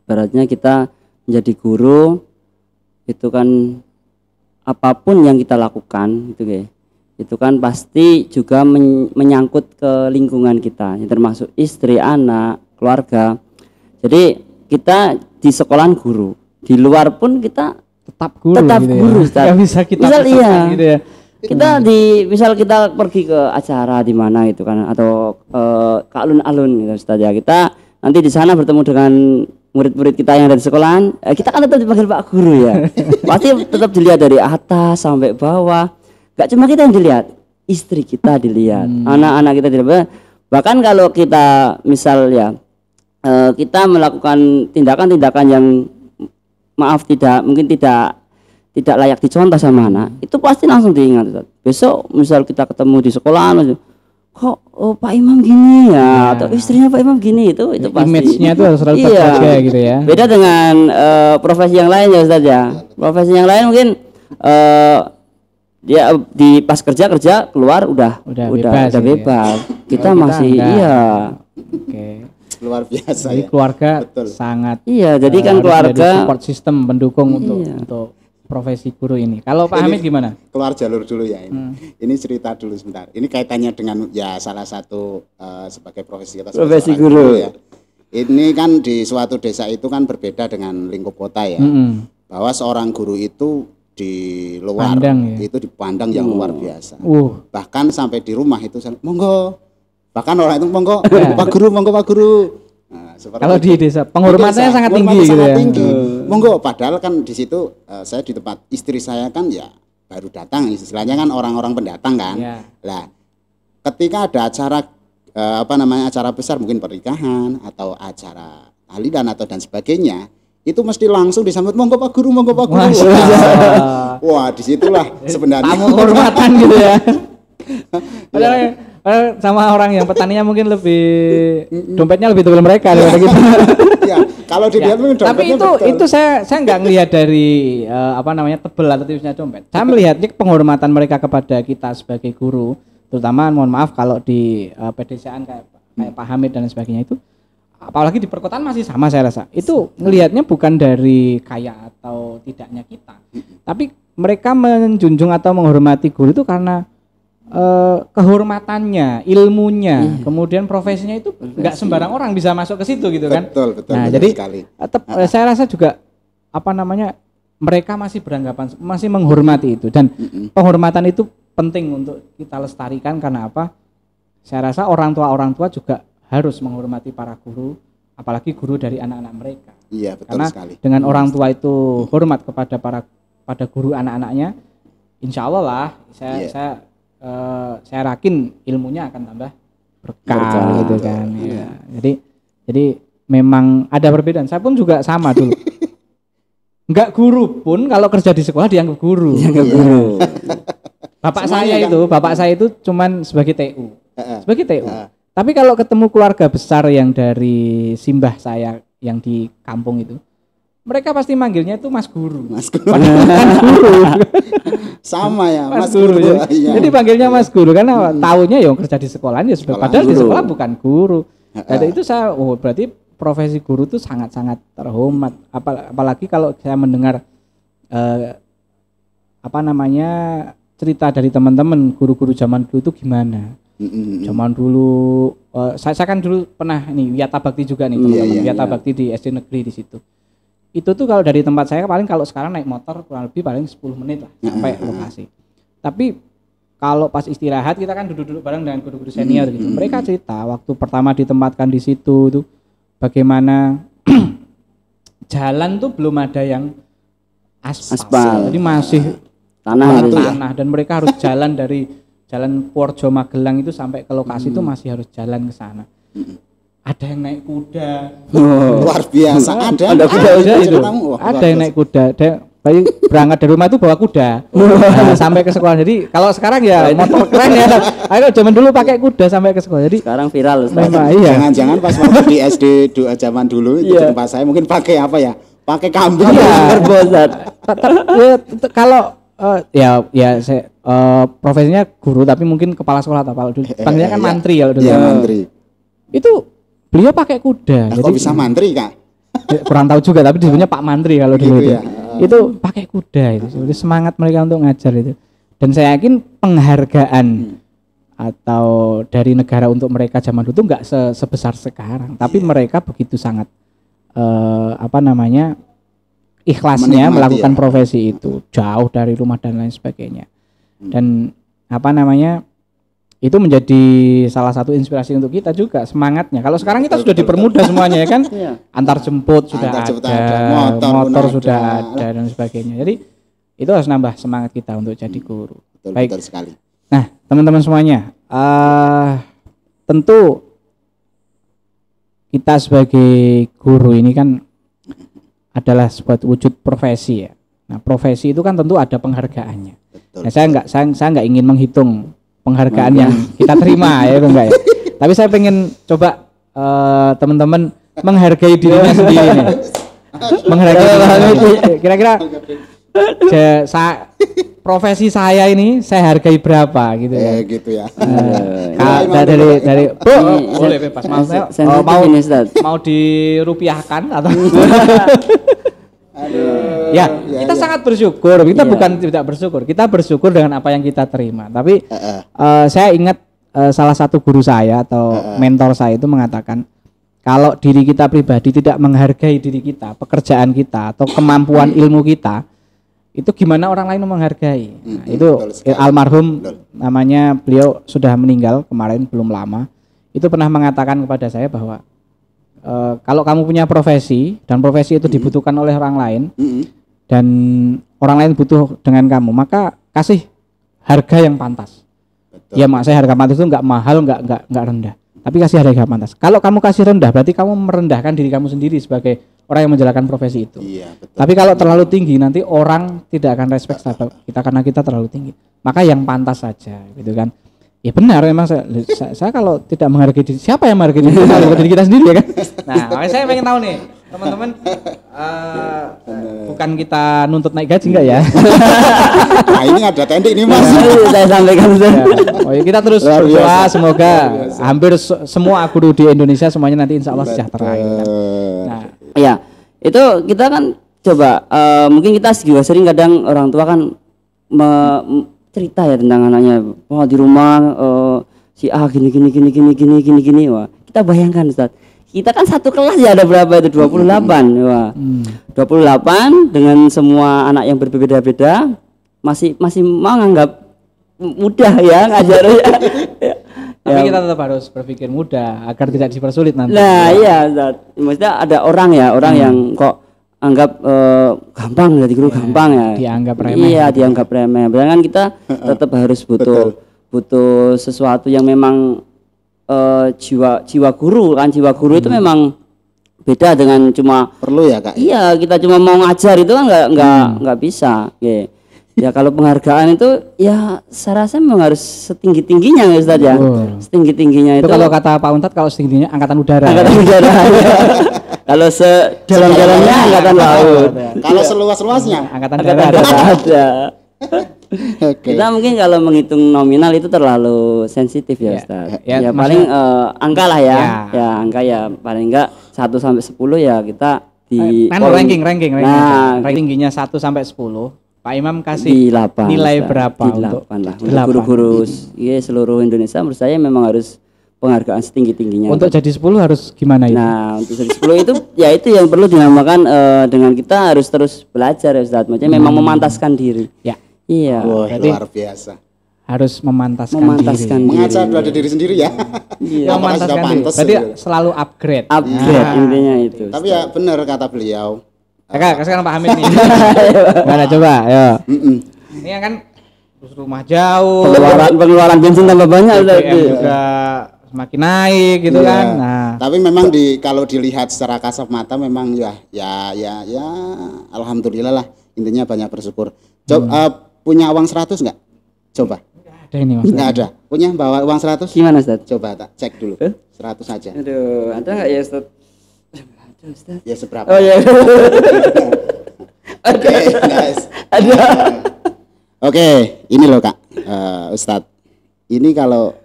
[SPEAKER 3] ibaratnya kita menjadi guru itu kan apapun yang kita lakukan itu kan pasti juga menyangkut ke lingkungan kita, termasuk istri, anak, keluarga. Jadi kita di sekolahan guru, di luar pun kita
[SPEAKER 1] tetap guru
[SPEAKER 3] Tetap
[SPEAKER 1] gitu
[SPEAKER 3] guru,
[SPEAKER 1] ya.
[SPEAKER 3] Ustaz.
[SPEAKER 1] Nggak bisa kita
[SPEAKER 3] Misal
[SPEAKER 1] peserta
[SPEAKER 3] iya.
[SPEAKER 1] gitu ya.
[SPEAKER 3] Misal kita pergi ke acara di mana gitu kan, atau ke alun-alun gitu Ustaz ya, kita nanti di sana bertemu dengan murid-murid kita yang ada di sekolahan, kita kan tetap dipanggil Pak Guru ya. Pasti tetap dilihat dari atas sampai bawah. Gak cuma kita yang dilihat, istri kita dilihat, anak-anak kita dilihat. Bahkan kalau kita misal ya kita melakukan tindakan-tindakan yang maaf mungkin tidak layak dicontoh sama anak, itu pasti langsung diingat Ustaz. Besok misal kita ketemu di sekolahan, kok Pak Imam gini ya, atau istrinya Pak Imam gini, itu pasti
[SPEAKER 1] Image-nya itu harus selalu
[SPEAKER 3] iya,
[SPEAKER 1] terjaga gitu ya.
[SPEAKER 3] beda dengan profesi yang lain ya Ustaz ya. Profesi yang lain mungkin dia di pas kerja keluar udah
[SPEAKER 1] bebas gitu ya.
[SPEAKER 3] bebas. Kita
[SPEAKER 1] Kalau
[SPEAKER 3] masih
[SPEAKER 1] enggak.
[SPEAKER 3] iya.
[SPEAKER 1] Oke.
[SPEAKER 2] Luar biasa
[SPEAKER 1] Jadi
[SPEAKER 2] ya.
[SPEAKER 1] keluarga
[SPEAKER 2] Betul.
[SPEAKER 1] sangat
[SPEAKER 3] Iya, jadi kan
[SPEAKER 1] harus jadi
[SPEAKER 3] keluarga
[SPEAKER 1] support system pendukung
[SPEAKER 3] Iya.
[SPEAKER 1] untuk profesi guru ini. Kalau Pak
[SPEAKER 2] Ini
[SPEAKER 1] Hamid gimana?
[SPEAKER 2] Keluar jalur dulu ya ini. Ini cerita dulu sebentar. Ini kaitannya dengan ya salah satu sebagai profesi kita sebagai
[SPEAKER 3] Profesi
[SPEAKER 2] seorang
[SPEAKER 3] guru.
[SPEAKER 2] ya. Ini kan di suatu desa itu kan berbeda dengan lingkup kota ya. Bahwa seorang guru itu di luar
[SPEAKER 1] Pandang, ya?
[SPEAKER 2] itu dipandang yang luar biasa. Bahkan sampai di rumah itu monggo. Bahkan orang itu monggo Pak Guru, monggo Pak Guru. Nah,
[SPEAKER 1] Kalau di desa penghormatannya sangat tinggi gitu ya.
[SPEAKER 2] Tinggi. Monggo, padahal kan di situ saya di tempat istri saya kan ya baru datang, istilahnya kan orang-orang pendatang kan.
[SPEAKER 1] Ya.
[SPEAKER 2] Lah, ketika ada acara acara besar mungkin pernikahan atau acara tahlilan atau dan sebagainya, itu mesti langsung disambut monggo Pak Guru, monggo Pak Guru.
[SPEAKER 1] Masya Allah.
[SPEAKER 2] Wah, disitulah sebenarnya
[SPEAKER 1] Tamu kehormatan gitu ya. Padahal sama orang yang petaninya mungkin lebih dompetnya lebih tebal mereka daripada kita.
[SPEAKER 2] Ya, kalau dilihat mungkin
[SPEAKER 1] Tapi
[SPEAKER 2] dompetnya betul.
[SPEAKER 1] itu saya nggak ngelihat dari tebel atau tipisnya dompet. Saya melihatnya penghormatan mereka kepada kita sebagai guru, terutama mohon maaf kalau di pedesaan kayak Pak Hamid dan sebagainya itu, apalagi di perkotaan masih sama saya rasa. Itu ngelihatnya bukan dari kaya atau tidaknya kita, tapi mereka menjunjung atau menghormati guru itu karena kehormatannya, ilmunya, kemudian profesinya itu nggak sembarang orang bisa masuk ke situ gitu kan.
[SPEAKER 2] Betul,
[SPEAKER 1] Nah,
[SPEAKER 2] betul
[SPEAKER 1] jadi
[SPEAKER 2] sekali.
[SPEAKER 1] saya rasa juga mereka masih beranggapan masih menghormati itu, dan penghormatan itu penting untuk kita lestarikan. Karena apa? Saya rasa orang tua juga harus menghormati para guru, apalagi guru dari anak-anak mereka.
[SPEAKER 2] Iya, betul
[SPEAKER 1] Karena
[SPEAKER 2] sekali.
[SPEAKER 1] dengan orang tua itu hormat pada guru anak-anaknya, insya Allah lah saya yakin ilmunya akan tambah berkah gitu kan. Ya. Jadi memang ada perbedaan. Saya pun juga sama dulu. Enggak guru pun kalau kerja di sekolah dianggap guru. Bapak saya itu cuman sebagai TU. Sebagai TU. Tapi kalau ketemu keluarga besar yang dari simbah saya yang di kampung itu, mereka pasti manggilnya itu Mas Guru.
[SPEAKER 2] Mas Guru. Sama ya,
[SPEAKER 1] Mas Guru. Ya.
[SPEAKER 2] Iya.
[SPEAKER 1] Jadi panggilnya Mas Guru karena taunya yang kerja di sekolahan ya padahal di sekolah bukan guru. Jadi itu berarti profesi guru itu sangat-sangat terhormat. Apalagi kalau saya mendengar cerita dari teman-teman guru-guru zaman dulu itu gimana. Zaman dulu saya kan dulu pernah Wiyata Bakti juga nih teman-teman. Wiyata Bakti di SD negeri di situ. Itu tuh kalau dari tempat saya paling kalau sekarang naik motor kurang lebih paling 10 menit lah sampai lokasi. Tapi kalau pas istirahat kita kan duduk-duduk bareng dengan guru-guru senior gitu. Mereka cerita waktu pertama ditempatkan di situ tuh bagaimana jalan tuh belum ada yang aspal. Jadi masih tanah dan mereka harus jalan dari Jalan Purjo Magelang itu sampai ke lokasi itu masih harus jalan ke sana. Ada yang naik kuda.
[SPEAKER 2] Luar biasa.
[SPEAKER 1] Ada kuda itu. Ada yang naik kuda. Bayi berangkat dari rumah itu bawa kuda sampai ke sekolah. Jadi kalau sekarang ya motor keren ya. Ayo zaman dulu pakai kuda sampai ke sekolah. Jadi
[SPEAKER 3] sekarang viral.
[SPEAKER 2] Iya. Jangan-jangan pas waktu di SD zaman dulu itu tempat saya mungkin pakai apa ya? Pakai kambing.
[SPEAKER 1] Kalau saya profesinya guru tapi mungkin kepala sekolah atau apa dulu. Panggilnya kan mantri kalau dulu.
[SPEAKER 2] Iya, mantri.
[SPEAKER 1] Itu beliau pakai kuda.
[SPEAKER 2] Jadi kok bisa mantri, Kak?
[SPEAKER 1] Kurang tahu juga tapi disebutnya Pak Mantri kalau dulu itu.
[SPEAKER 2] Ya.
[SPEAKER 1] Itu pakai kuda itu. Jadi semangat mereka untuk ngajar itu. Dan saya yakin penghargaan atau dari negara untuk mereka zaman dulu itu enggak sebesar sekarang, tapi mereka begitu sangat ikhlasnya
[SPEAKER 2] Menikmati
[SPEAKER 1] melakukan
[SPEAKER 2] ya.
[SPEAKER 1] profesi itu, jauh dari rumah dan lain sebagainya. Dan apa namanya? Itu menjadi salah satu inspirasi untuk kita juga, semangatnya. Kalau sekarang kita sudah dipermudah semuanya ya kan,
[SPEAKER 3] Iya.
[SPEAKER 1] antar jemput sudah
[SPEAKER 2] Antar jemput
[SPEAKER 1] ada,
[SPEAKER 2] ada, motor pun
[SPEAKER 1] sudah
[SPEAKER 2] ada.
[SPEAKER 1] ada dan sebagainya. Jadi itu harus nambah semangat kita untuk jadi guru.
[SPEAKER 2] Betul,
[SPEAKER 1] Baik.
[SPEAKER 2] betul sekali.
[SPEAKER 1] Nah, teman-teman semuanya, tentu kita sebagai guru ini kan adalah sebuah wujud profesi ya. Nah, profesi itu kan tentu ada penghargaannya.
[SPEAKER 2] Betul.
[SPEAKER 1] Nah, saya nggak ingin menghitung penghargaan yang kita terima ya, enggak ya. Tapi saya pengen coba teman-teman menghargai dirinya sendiri nih. Menghargai dirinya. Kira-kira profesi saya ini saya hargai berapa gitu ya.
[SPEAKER 2] Gitu ya.
[SPEAKER 1] Dari Bu,
[SPEAKER 3] Ini
[SPEAKER 1] boleh bebas. Maksudnya
[SPEAKER 3] sensitif
[SPEAKER 1] mau
[SPEAKER 3] ini, Ustaz.
[SPEAKER 1] mau dirupiahkan atau ya, kita sangat bersyukur. Kita
[SPEAKER 3] Iya.
[SPEAKER 1] bukan tidak bersyukur. Kita bersyukur dengan apa yang kita terima. Tapi saya ingat salah satu guru saya atau mentor saya itu mengatakan, kalau diri kita pribadi tidak menghargai diri kita, pekerjaan kita atau kemampuan ilmu kita, itu gimana orang lain menghargai. Nah, itu almarhum namanya, beliau sudah meninggal kemarin belum lama. Itu pernah mengatakan kepada saya bahwa kalau kamu punya profesi dan profesi itu dibutuhkan oleh orang lain dan orang lain butuh dengan kamu, maka kasih harga yang pantas.
[SPEAKER 2] Betul.
[SPEAKER 1] Ya mak, saya harga pantas itu nggak mahal, nggak rendah, tapi kasih harga pantas. Kalau kamu kasih rendah, berarti kamu merendahkan diri kamu sendiri sebagai orang yang menjalankan profesi itu.
[SPEAKER 2] Iya, betul.
[SPEAKER 1] Tapi kalau terlalu tinggi, nanti orang tidak akan respect terhadap kita karena kita terlalu tinggi. Maka yang pantas saja, gitu kan? Ya benar, memang saya kalau tidak menghargai diri, siapa yang menghargai diri? Kita menghargai diri kita sendiri ya kan? Nah, makanya saya pengen tahu nih, teman-teman, bukan kita nuntut naik gaji enggak ya?
[SPEAKER 2] Nah, ini ada tenda ini Mas.
[SPEAKER 3] Saya sampaikan, Ustaz.
[SPEAKER 1] Oh, ya, kita terus
[SPEAKER 2] Luar
[SPEAKER 1] berdoa
[SPEAKER 2] biasa.
[SPEAKER 1] semoga hampir semua guru di Indonesia semuanya nanti insya Allah sejahtera. Gitu kan? Nah,
[SPEAKER 3] Ya, itu kita kan coba mungkin kita juga sering kadang orang tua kan cerita ya tentang anaknya, wah di rumah si A gini. Wah, kita bayangkan Ustaz. Kita kan satu kelas ya ada berapa itu 28. Wah. 28 dengan semua anak yang berbeda-beda masih menganggap mudah ya ngajarnya.
[SPEAKER 1] tapi kita tetap harus berpikir mudah agar tidak dipersulit nanti.
[SPEAKER 3] Nah, iya, Ustaz. Maksudnya ada orang yang kok anggap gampang jadi guru gampang ya.
[SPEAKER 1] Dianggap remeh.
[SPEAKER 3] Iya, dianggap remeh. Padahal kan kita tetap harus butuh sesuatu yang memang jiwa guru kan. Jiwa guru itu memang beda dengan cuma
[SPEAKER 2] Perlu ya, Kak?
[SPEAKER 3] iya, kita cuma mau ngajar itu kan nggak bisa. Oke. Ya kalau penghargaan itu ya saya rasa memang harus setinggi-tingginya ya Ustaz ya. Setinggi-tingginya
[SPEAKER 1] Itu
[SPEAKER 3] itu
[SPEAKER 1] kalau kata Pak Untat, kalau setingginya angkatan udara.
[SPEAKER 3] angkatan udara. Kalau sedalam-dalamnya angkatan laut.
[SPEAKER 2] Kalau seluas-luasnya.
[SPEAKER 1] Angkatan
[SPEAKER 3] Angkatan
[SPEAKER 1] darat.
[SPEAKER 3] darat ada.
[SPEAKER 2] Oke.
[SPEAKER 3] Kita mungkin kalau menghitung nominal itu terlalu sensitif ya
[SPEAKER 1] Ya,
[SPEAKER 3] Ustaz.
[SPEAKER 1] ya,
[SPEAKER 3] Ya, paling angka lah ya.
[SPEAKER 1] Ya.
[SPEAKER 3] Ya, angka ya paling enggak 1 sampai 10 ya kita di
[SPEAKER 1] ranking.
[SPEAKER 3] Nah,
[SPEAKER 1] Rankingnya 1 sampai 10. Pak Imam
[SPEAKER 3] di
[SPEAKER 1] kasih
[SPEAKER 3] 8
[SPEAKER 1] nilai
[SPEAKER 3] Ustaz.
[SPEAKER 1] berapa
[SPEAKER 3] di
[SPEAKER 1] untuk
[SPEAKER 3] 8 lah. Untuk
[SPEAKER 1] 8.
[SPEAKER 3] guru-guru ya seluruh Indonesia menurut saya memang harus penghargaan setinggi-tingginya.
[SPEAKER 1] Untuk jadi 10 harus gimana itu?
[SPEAKER 3] Nah, untuk jadi 10 itu ya itu yang perlu dinamakan dengan kita harus terus belajar ya Ustaz. Maksudnya memang memantaskan diri.
[SPEAKER 1] Ya,
[SPEAKER 3] Iya.
[SPEAKER 2] Wah,
[SPEAKER 1] Berarti-
[SPEAKER 2] luar biasa.
[SPEAKER 1] harus memantaskan
[SPEAKER 3] Memantaskan
[SPEAKER 1] diri.
[SPEAKER 2] Mengajar pada diri sendiri ya.
[SPEAKER 3] Iya.
[SPEAKER 2] Apakah sudah
[SPEAKER 1] Memantaskan diri.
[SPEAKER 2] pantas?
[SPEAKER 1] Berarti
[SPEAKER 2] gitu.
[SPEAKER 1] selalu upgrade.
[SPEAKER 3] Upgrade intinya itu.
[SPEAKER 2] Tapi ya benar kata beliau.
[SPEAKER 1] Kak, sekarang Pak Hamid nih. Mana coba, ayo. Ini kan terus rumah jauh,
[SPEAKER 3] Pengeluaran bensin tambah banyak Ustaz.
[SPEAKER 1] BBM juga semakin naik gitu
[SPEAKER 2] Iya.
[SPEAKER 1] kan. Nah,
[SPEAKER 2] Tapi memang kalau dilihat secara kasat mata memang ya alhamdulillah lah, intinya banyak bersyukur. Coba punya uang 100 enggak? Coba.
[SPEAKER 1] ada ini Mas.
[SPEAKER 2] Enggak ada. Punya bawa uang 100?
[SPEAKER 3] Gimana Ustaz?
[SPEAKER 2] Coba tak cek dulu. 100 aja.
[SPEAKER 3] Aduh, ada enggak ya Ustaz? Ada Ustaz.
[SPEAKER 2] Ya seberapa?
[SPEAKER 3] Oh iya.
[SPEAKER 2] Oke, nice.
[SPEAKER 3] Ada.
[SPEAKER 2] Oke, ini loh Kak, Ustadz. Ini kalau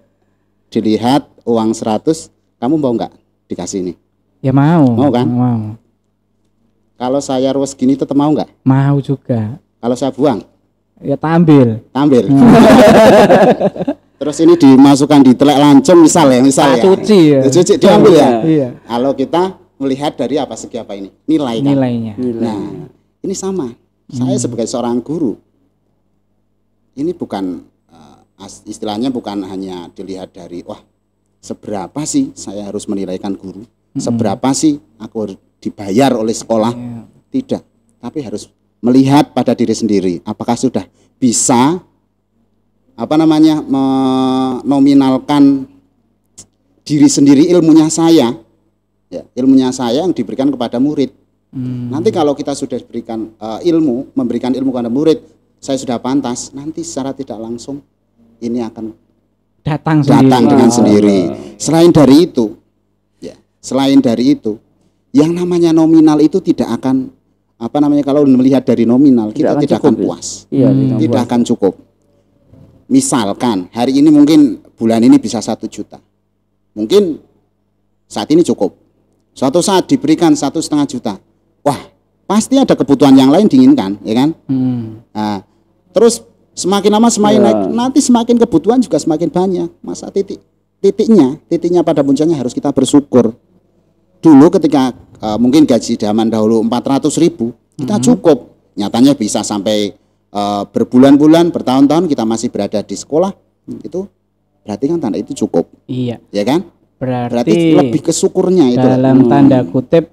[SPEAKER 2] dilihat uang 100, kamu mau nggak dikasih ini?
[SPEAKER 1] Ya mau.
[SPEAKER 2] Mau kan?
[SPEAKER 1] Mau.
[SPEAKER 2] Kalau saya ruwes gini tetap mau nggak?
[SPEAKER 1] Mau juga.
[SPEAKER 2] Kalau saya buang,
[SPEAKER 1] Ya tampil.
[SPEAKER 2] tampil. Terus ini dimasukkan di telek lancung misal ya.
[SPEAKER 1] Cuci ya.
[SPEAKER 2] Cuci diambil ya.
[SPEAKER 1] Iya.
[SPEAKER 2] Kalau kita melihat dari apa segi apa ini? Nilai kan?
[SPEAKER 1] Nilainya.
[SPEAKER 2] Nah, Ini sama. Saya sebagai seorang guru, ini bukan istilahnya bukan hanya dilihat dari wah seberapa sih saya harus menilaikan guru, seberapa sih aku harus dibayar oleh sekolah, tidak. Tapi harus melihat pada diri sendiri, apakah sudah bisa menominalkan diri sendiri ilmunya saya, ya, ilmunya saya yang diberikan kepada murid. Nanti kalau kita sudah berikan memberikan ilmu kepada murid, saya sudah pantas, nanti secara tidak langsung ini akan datang dengan sendiri. Selain dari itu, yang namanya nominal itu tidak akan kalau melihat dari nominal kita tidak akan puas, tidak akan cukup. Misalkan hari ini mungkin bulan ini bisa 1 juta, mungkin saat ini cukup. Suatu saat diberikan 1,5 juta, wah pasti ada kebutuhan yang lain diinginkan, ya kan? Nah, terus semakin lama semakin naik, nanti semakin kebutuhan juga semakin banyak. Masa titiknya pada puncaknya harus kita bersyukur. Dulu ketika mungkin gaji zaman dahulu 400.000 kita cukup, nyatanya bisa sampai berbulan-bulan, bertahun-tahun kita masih berada di sekolah, itu berarti kan tanda itu cukup. Iya. Ya kan? Berarti lebih ke syukurnya itu.
[SPEAKER 1] Dalam tanda kutip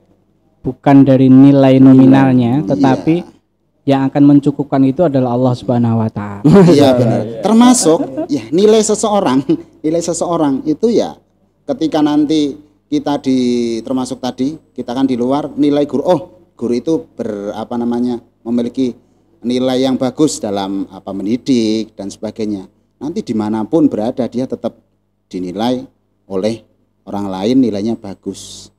[SPEAKER 1] bukan dari nilai nominalnya, tetapi yang akan mencukupkan itu adalah Allah Subhanahu wa taala.
[SPEAKER 2] Iya benar. Termasuk ya nilai seseorang itu ya ketika nanti kita termasuk tadi kita kan di luar nilai guru, guru itu memiliki nilai yang bagus dalam mendidik dan sebagainya. Nanti dimanapun berada dia tetap dinilai oleh orang lain nilainya bagus.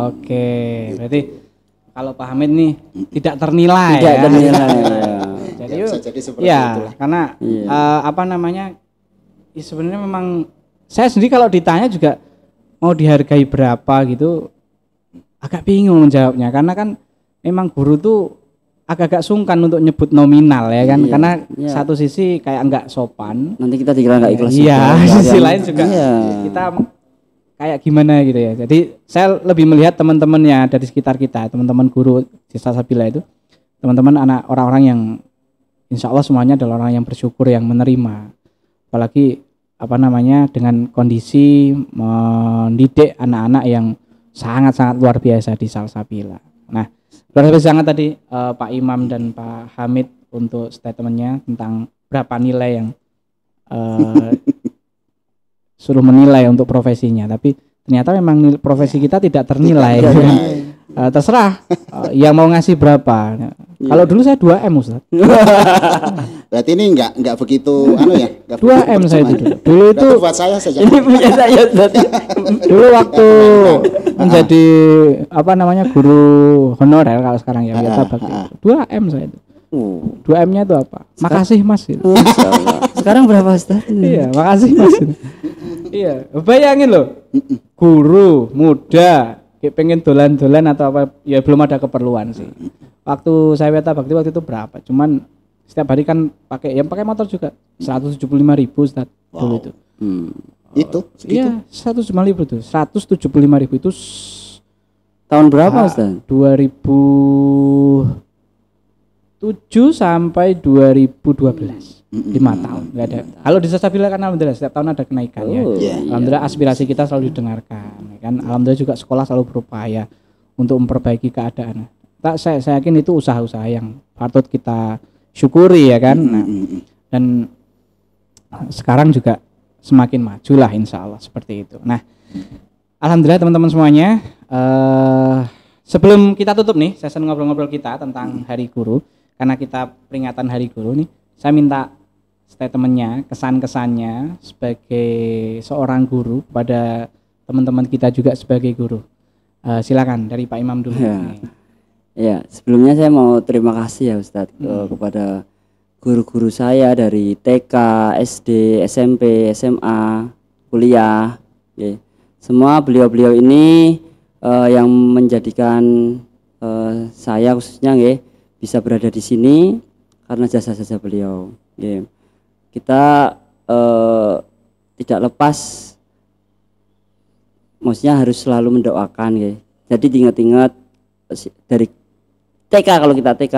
[SPEAKER 1] Oke. Berarti kalau Pak Hamid nih tidak ternilai. Jadi
[SPEAKER 2] bisa jadi seperti itulah.
[SPEAKER 1] Karena sebenarnya memang saya sendiri kalau ditanya juga mau dihargai berapa gitu agak bingung menjawabnya, karena kan memang guru tuh agak-agak sungkan untuk nyebut nominal ya kan, karena satu sisi kayak enggak sopan,
[SPEAKER 3] nanti kita dikira enggak ikhlas.
[SPEAKER 1] Iya, sisi lain juga kita kayak gimana gitu ya. Jadi saya lebih melihat teman-temannya dari sekitar kita, teman-teman guru di Salsabila itu, teman-teman orang-orang yang insya Allah semuanya adalah orang yang bersyukur, yang menerima, apalagi dengan kondisi mendidik anak-anak yang sangat-sangat luar biasa di Salsabila. Nah, luar biasa sangat tadi Pak Imam dan Pak Hamid untuk statementnya tentang berapa nilai yang suruh menilai untuk profesinya, tapi ternyata memang profesi kita tidak ternilai. Terserah yang mau ngasih berapa. Kalau dulu saya 2M Ustaz.
[SPEAKER 2] Berarti ini enggak begitu
[SPEAKER 1] 2M saya dulu itu
[SPEAKER 2] buat saya saja.
[SPEAKER 3] Ini punya saya Ustaz.
[SPEAKER 1] Dulu waktu menjadi guru honorer, kalau sekarang ya biasa bakti. 2M saya itu. 2M-nya itu apa? Makasih Mas gitu.
[SPEAKER 3] Sekarang berapa Ustaz?
[SPEAKER 1] Iya, makasih Mas. Iya, bayangin loh. Guru muda kayak pengen dolan-dolan atau apa, ya belum ada keperluan sih. Waktu saya Weta Bakti waktu itu berapa? Cuman setiap hari kan pakai motor juga 175.000 Ustaz dulu itu.
[SPEAKER 2] Itu segitu?
[SPEAKER 1] Iya, 175.000 itu. 175.000 itu
[SPEAKER 3] tahun berapa Ustaz?
[SPEAKER 1] 2007 sampai 2012. 5 tahun enggak ada. Kalau di Salsabila kan alhamdulillah setiap tahun ada kenaikan ya. Alhamdulillah aspirasi kita selalu didengarkan ya kan. Alhamdulillah juga sekolah selalu berupaya untuk memperbaiki keadaan. Saya yakin itu usaha-usaha yang patut kita syukuri ya kan. Dan sekarang juga semakin maju lah insya Allah seperti itu. Nah, alhamdulillah teman-teman semuanya, sebelum kita tutup nih sesi ngobrol-ngobrol kita tentang Hari Guru, karena kita peringatan Hari Guru nih, saya minta statementnya, kesan-kesannya sebagai seorang guru pada teman-teman kita juga sebagai guru. Silakan dari Pak Imam dulu.
[SPEAKER 3] Ya, sebelumnya saya mau terima kasih ya Ustadz kepada guru-guru saya dari TK, SD, SMP, SMA, kuliah. Semua beliau-beliau ini yang menjadikan saya khususnya bisa berada di sini karena jasa-jasa beliau. Kita tidak lepas, maksudnya harus selalu mendoakan. Jadi ingat-ingat dari TK, kalau kita TK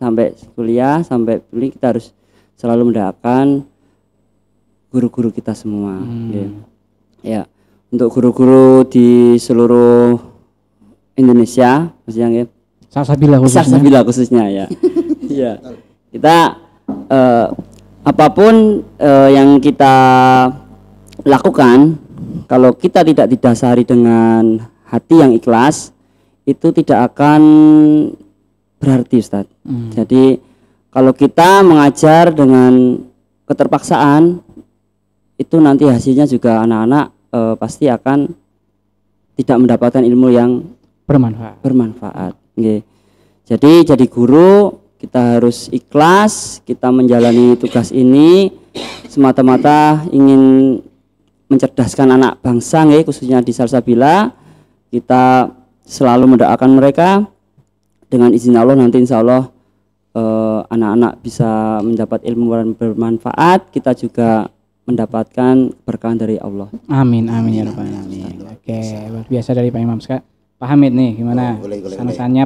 [SPEAKER 3] sampai kuliah sampai kuliah kita harus selalu mendoakan guru-guru kita semua. Ya, untuk guru-guru di seluruh Indonesia, maksudnya Salsabila khususnya ya. Iya. Kita apapun yang kita lakukan, kalau kita tidak didasari dengan hati yang ikhlas, itu tidak akan berarti, Ustaz. Jadi kalau kita mengajar dengan keterpaksaan, itu nanti hasilnya juga anak-anak pasti akan tidak mendapatkan ilmu yang bermanfaat. Okay. Jadi guru kita harus ikhlas, kita menjalani tugas ini semata-mata ingin mencerdaskan anak bangsa, khususnya di Salsabila. Kita selalu mendoakan mereka, dengan izin Allah nanti insya Allah anak-anak bisa mendapat ilmu yang bermanfaat, kita juga mendapatkan berkah dari Allah.
[SPEAKER 1] Amin ya rabbal alamin. Oke, luar biasa dari Pak Imam. Pak Hamid nih, gimana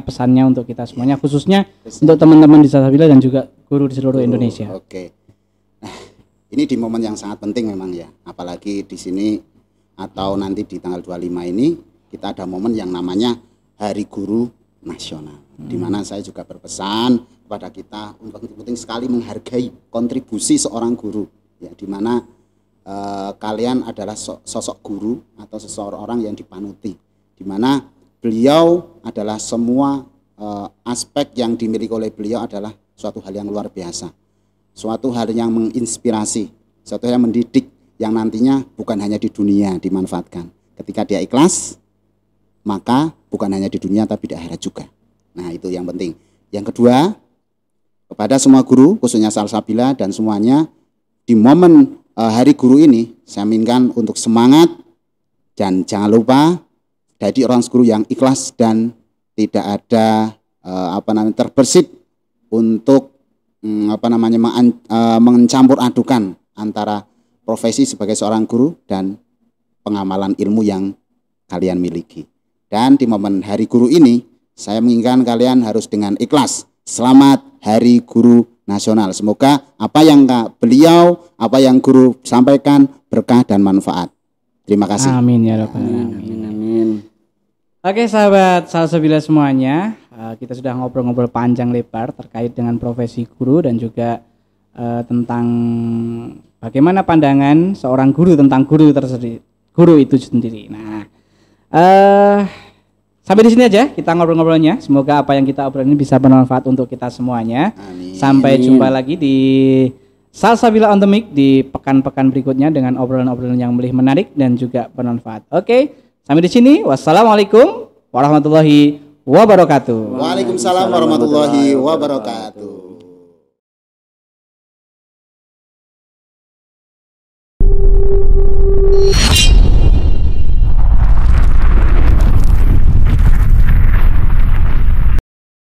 [SPEAKER 1] pesannya untuk kita semuanya, khususnya untuk teman-teman di Salsabila dan juga guru di seluruh Indonesia.
[SPEAKER 2] Oke. Nah, ini di momen yang sangat penting memang ya, apalagi di sini atau nanti di tanggal 25 ini kita ada momen yang namanya Hari Guru Nasional. Di mana saya juga berpesan kepada kita untuk penting sekali menghargai kontribusi seorang guru. Ya, di mana kalian adalah sosok guru atau seseorang yang dipanuti. Di mana beliau adalah semua aspek yang dimiliki oleh beliau adalah suatu hal yang luar biasa, suatu hal yang menginspirasi, suatu hal yang mendidik, yang nantinya bukan hanya di dunia dimanfaatkan. Ketika dia ikhlas, maka bukan hanya di dunia tapi di akhirat juga. Nah, itu yang penting. Yang kedua, kepada semua guru khususnya Salsabila dan semuanya, di momen Hari Guru ini saya minta untuk semangat dan jangan lupa jadi orang guru yang ikhlas dan tidak ada terbersit untuk mencampur adukan antara profesi sebagai seorang guru dan pengamalan ilmu yang kalian miliki. Dan di momen Hari Guru ini saya menginginkan kalian harus dengan ikhlas. Selamat Hari Guru Nasional. Semoga apa yang guru sampaikan berkah dan manfaat. Terima kasih.
[SPEAKER 1] Amin ya rabbal alamin. Amin. Oke sahabat Salsabila semuanya, kita sudah ngobrol-ngobrol panjang lebar terkait dengan profesi guru dan juga tentang bagaimana pandangan seorang guru tentang guru itu sendiri. Nah, sampai di sini aja kita ngobrol-ngobrolnya. Semoga apa yang kita obrolin ini bisa bermanfaat untuk kita semuanya. Amin. Sampai jumpa lagi di Salsabila on the Mic di pekan-pekan berikutnya dengan obrolan-obrolan yang menarik dan juga bermanfaat. Oke. Sampai di sini, wassalamualaikum warahmatullahi wabarakatuh.
[SPEAKER 2] Waalaikumsalam warahmatullahi wabarakatuh.